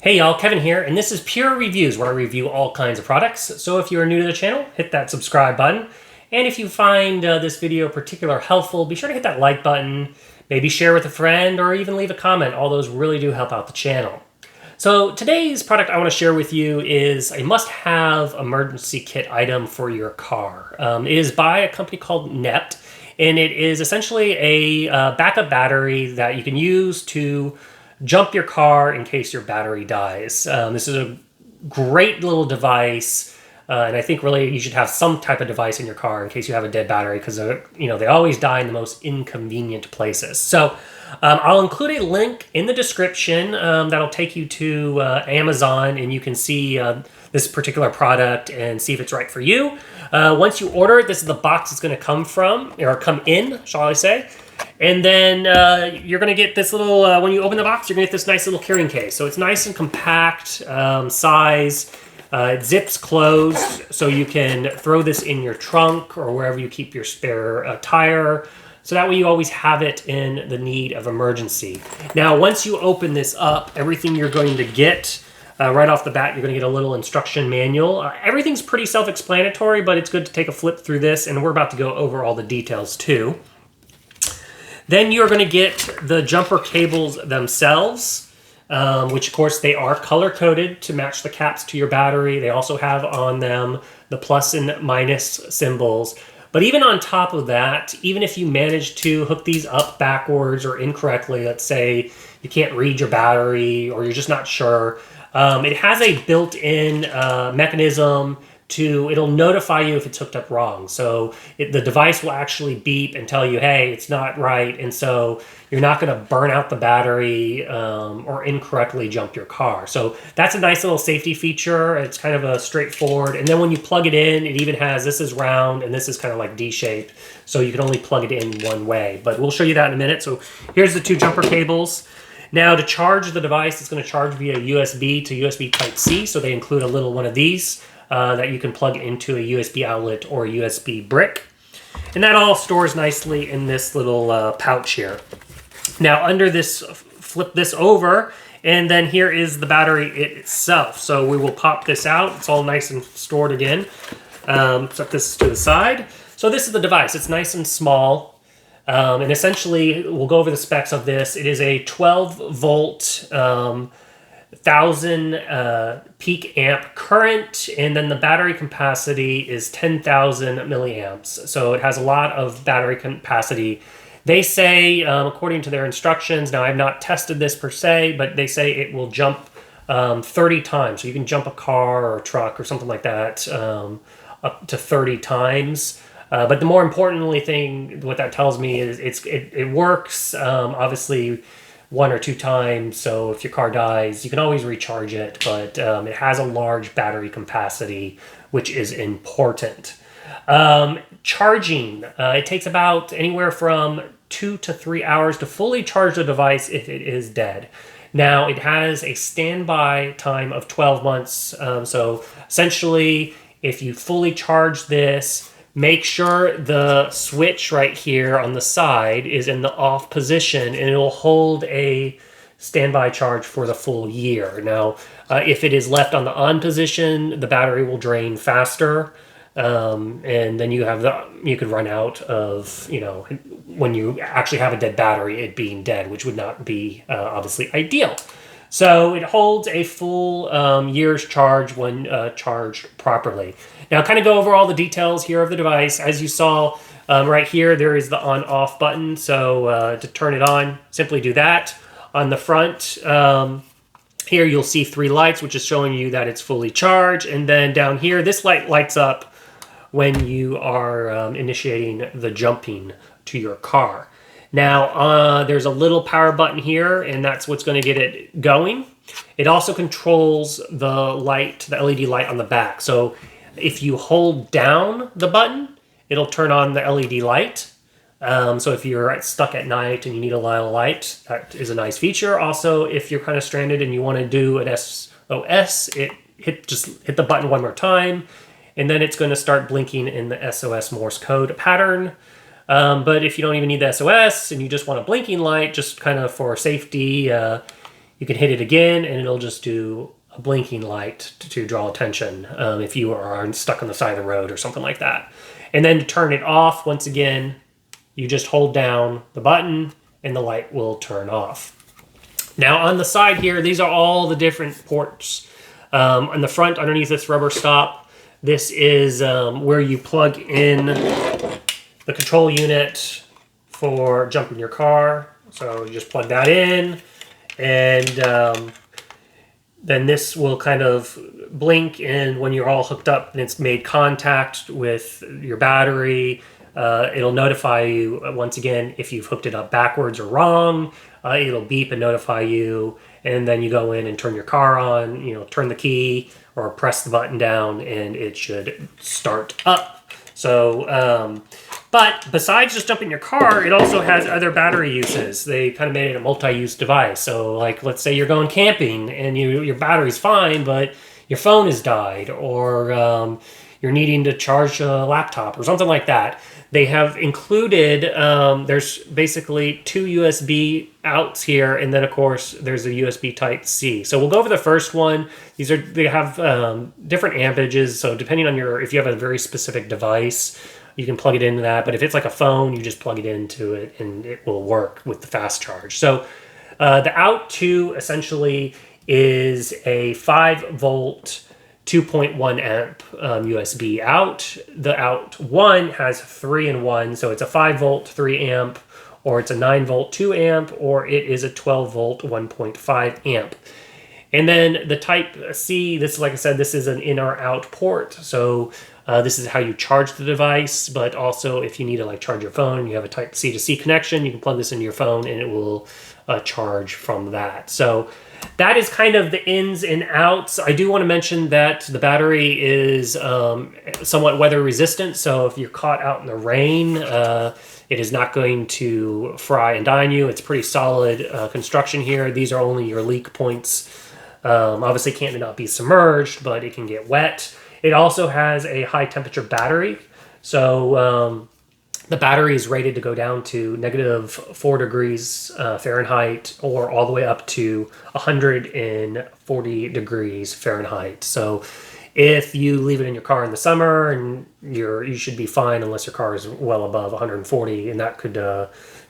Hey y'all, Kevin here, and this is Pure Reviews, where I review all kinds of products. So if you are new to the channel, hit that subscribe button. And if you find this video particularly helpful, be sure to hit that like button, maybe share with a friend, or even leave a comment. All those really do help out the channel. So today's product I want to share with you is a must-have emergency kit item for your car. It is by a company called NPET, and it is essentially a backup battery that you can use to jump your car in case your battery dies. This is a great little device, and I think really you should have some type of device in your car in case you have a dead battery, because they always die in the most inconvenient places. So I'll include a link in the description that'll take you to Amazon, and you can see this particular product and see if it's right for you. Once you order it, this is the box it's going to come from, or come in, shall I say. And then you're going to get this little, when you open the box, you're going to get this nice little carrying case. So it's nice and compact size. It zips closed, so you can throw this in your trunk or wherever you keep your spare tire. So that way you always have it in the need of emergency. Now, once you open this up, everything you're going to get, right off the bat, you're going to get a little instruction manual. Everything's pretty self-explanatory, but it's good to take a flip through this, and we're about to go over all the details too. Then you're going to get the jumper cables themselves, which of course they are color-coded to match the caps to your battery. They also have on them the plus and minus symbols. But even on top of that, even if you manage to hook these up backwards or incorrectly, let's say you can't read your battery or you're just not sure, it has a built-in mechanism it'll notify you if it's hooked up wrong. So the device will actually beep and tell you, hey, it's not right. And so you're not going to burn out the battery or incorrectly jump your car. So that's a nice little safety feature. It's kind of a straightforward. And then when you plug it in, it even has, this is round and this is kind of like D-shaped. So you can only plug it in one way. But we'll show you that in a minute. So here's the two jumper cables. Now to charge the device, it's going to charge via USB to USB Type-C. So they include a little one of these. That you can plug into a USB outlet or a USB brick. And that all stores nicely in this little pouch here. Now under this, flip this over, and then here is the battery itself. So we will pop this out. It's all nice and stored again. Set this to the side. So this is the device. It's nice and small. And essentially, we'll go over the specs of this. It is a 12 volt 1000 peak amp current, and then the battery capacity is 10,000 milliamps. So it has a lot of battery capacity. They say, according to their instructions, now I've not tested this per se, but they say it will jump 30 times. So you can jump a car or a truck or something like that up to 30 times. But the more importantly thing, what that tells me is it works, obviously, 1 or 2 times, so if your car dies, you can always recharge it, but it has a large battery capacity, which is important. Charging, it takes about anywhere from 2 to 3 hours to fully charge the device if it is dead. Now, it has a standby time of 12 months, so essentially, if you fully charge this, make sure the switch right here on the side is in the off position, and it will hold a standby charge for the full year. Now, if it is left on the on position, the battery will drain faster, and then you could run out of, when you actually have a dead battery, it being dead, which would not be obviously ideal. So it holds a full year's charge when charged properly. Now, kind of go over all the details here of the device. As you saw right here, there is the on-off button. So to turn it on, simply do that. On the front here, you'll see 3 lights, which is showing you that it's fully charged. And then down here, this light lights up when you are initiating the jumping to your car. Now, there's a little power button here, and that's what's going to get it going. It also controls the light, the LED light on the back. So if you hold down the button, it'll turn on the LED light. So if you're stuck at night and you need a line of light, that is a nice feature. Also, if you're kind of stranded and you want to do an SOS, just hit the button one more time, and then it's going to start blinking in the SOS Morse code pattern. But if you don't even need the SOS and you just want a blinking light, just kind of for safety, You can hit it again and it'll just do a blinking light to draw attention if you are stuck on the side of the road or something like that. And then to turn it off, once again, you just hold down the button and the light will turn off. Now on the side here, these are all the different ports. On the front, underneath this rubber stop, this is where you plug in the control unit for jumping your car. So you just plug that in, and then this will kind of blink, and when you're all hooked up and it's made contact with your battery, it'll notify you once again if you've hooked it up backwards or wrong. It'll beep and notify you, and then you go in and turn your car on, turn the key or press the button down and it should start up. So, but besides just jumping your car, it also has other battery uses. They kind of made it a multi-use device. So like, let's say you're going camping and your battery's fine, but your phone has died, or you're needing to charge a laptop or something like that. They have included, there's basically 2 USB outs here, and then of course there's a USB Type-C. So we'll go over the first one. They have different amperages, so depending on if you have a very specific device, you can plug it into that. But if it's like a phone, you just plug it into it and it will work with the fast charge. So the out 2 essentially is a 5-volt 2.1 amp USB out. The out 1 has 3-in-1, so it's a 5-volt 3 amp, or it's a 9-volt 2 amp, or it is a 12-volt 1.5 amp. And then the Type-C, this, like I said, this is an in or out port, so this is how you charge the device. But also if you need to like charge your phone, you have a Type-C to C connection, you can plug this into your phone and it will charge from that. So that is kind of the ins and outs. I do want to mention that the battery is somewhat weather resistant, so if you're caught out in the rain, it is not going to fry and dine you. It's pretty solid construction here. These are only your leak points. Obviously can't not be submerged, but it can get wet. It also has a high temperature battery, so the battery is rated to go down to -4 degrees Fahrenheit, or all the way up to 140 degrees Fahrenheit. So if you leave it in your car in the summer, and you should be fine unless your car is well above 140, and that could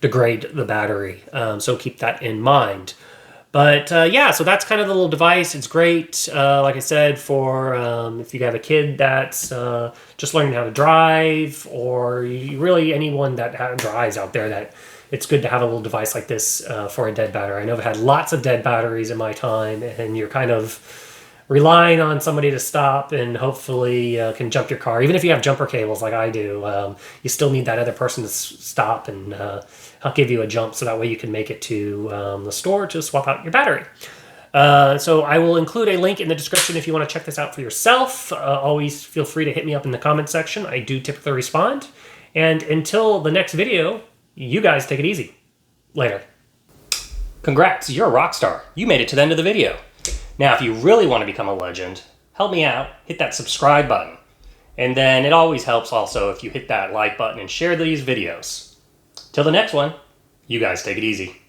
degrade the battery. So keep that in mind. But yeah, so that's kind of the little device. It's great, like I said, for if you have a kid that's just learning how to drive, or really anyone that drives out there, that it's good to have a little device like this for a dead battery. I know I've had lots of dead batteries in my time, and you're kind of relying on somebody to stop and hopefully can jump your car. Even if you have jumper cables like I do, you still need that other person to stop and help give you a jump, so that way you can make it to the store to swap out your battery. So I will include a link in the description if you want to check this out for yourself. Always feel free to hit me up in the comment section. I do typically respond. And until the next video, you guys take it easy. Later. Congrats, you're a rock star. You made it to the end of the video. Now, if you really want to become a legend, help me out, hit that subscribe button. And then it always helps also if you hit that like button and share these videos. Till the next one, you guys take it easy.